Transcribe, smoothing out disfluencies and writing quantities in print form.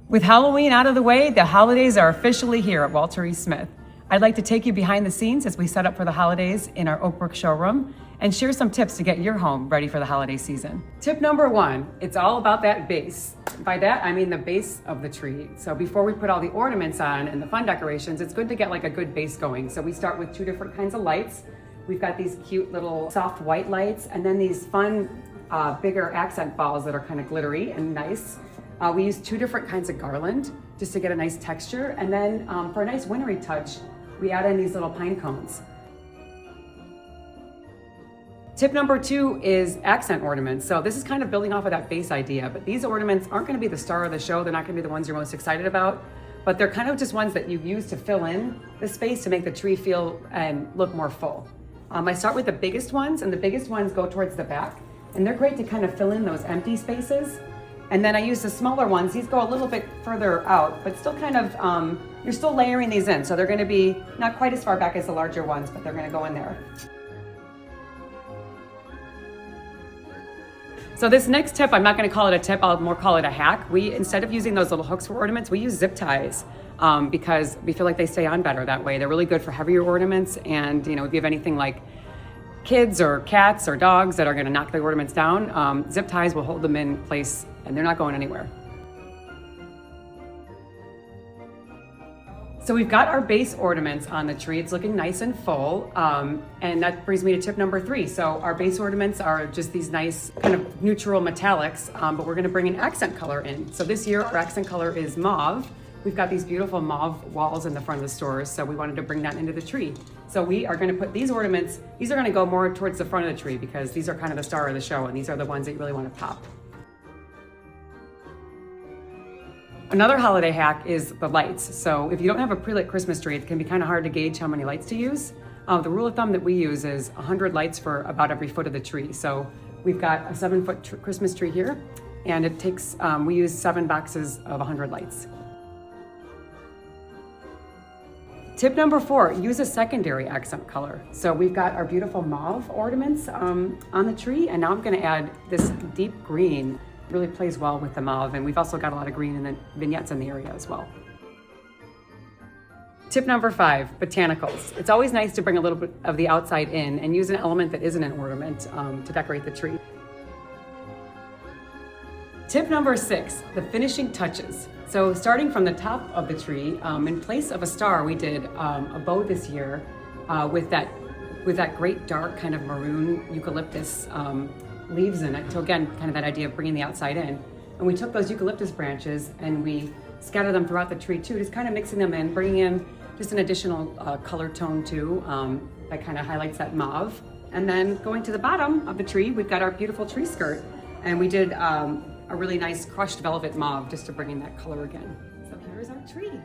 With Halloween out of the way, the holidays are officially here at Walter E. Smith. I'd like to take you behind the scenes as we set up for the holidays in our Oak Brook showroom and share some tips to get your home ready for the holiday season. Tip number one, it's all about that base. By that, I mean the base of the tree. So before we put all the ornaments on and the fun decorations, it's good to get like a good base going. So we start with two different kinds of lights. We've got these cute little soft white lights and then these fun, bigger accent balls that are kind of glittery and nice. We use two different kinds of garland just to get a nice texture. And then for a nice wintry touch, we add in these little pine cones. Tip number two is accent ornaments. So this is kind of building off of that base idea, but these ornaments aren't gonna be the star of the show. They're not gonna be the ones you're most excited about, but they're kind of just ones that you use to fill in the space to make the tree feel and look more full. I start with the biggest ones, and the biggest ones go towards the back, and they're great to kind of fill in those empty spaces. And then I use the smaller ones. These go a little bit further out, but still kind of, you're still layering these in. So they're gonna be not quite as far back as the larger ones, but they're gonna go in there. So this next tip, I'm not gonna call it a tip, I'll more call it a hack. Instead of using those little hooks for ornaments, we use zip ties because we feel like they stay on better that way. They're really good for heavier ornaments, and if you have anything like kids or cats or dogs that are gonna knock the ornaments down, zip ties will hold them in place and they're not going anywhere. So we've got our base ornaments on the tree. It's looking nice and full. And that brings me to tip number three. So our base ornaments are just these nice kind of neutral metallics, but we're gonna bring an accent color in. So this year our accent color is mauve. We've got these beautiful mauve walls in the front of the stores, so we wanted to bring that into the tree. So we are gonna put these ornaments, these are gonna go more towards the front of the tree because these are kind of the star of the show and these are the ones that you really wanna pop. Another holiday hack is the lights. So if you don't have a pre-lit Christmas tree, it can be kind of hard to gauge how many lights to use. The rule of thumb that we use is 100 lights for about every foot of the tree. So we've got a 7-foot Christmas tree here, and it takes, we use 7 boxes of 100 lights. Tip number 4, use a secondary accent color. So we've got our beautiful mauve ornaments on the tree, and now I'm gonna add this deep green. Really plays well with the mauve, and we've also got a lot of green in the vignettes in the area as well. Tip number 5, botanicals. It's always nice to bring a little bit of the outside in and use an element that isn't an ornament to decorate the tree. Tip number 6, the finishing touches. So starting from the top of the tree, in place of a star, we did a bow this year with that great dark kind of maroon eucalyptus leaves in it. So again, kind of that idea of bringing the outside in. And we took those eucalyptus branches and we scattered them throughout the tree too, just kind of mixing them in, bringing in just an additional color tone too, that kind of highlights that mauve. And then going to the bottom of the tree, we've got our beautiful tree skirt. And we did a really nice crushed velvet mauve just to bring in that color again. So here's our tree.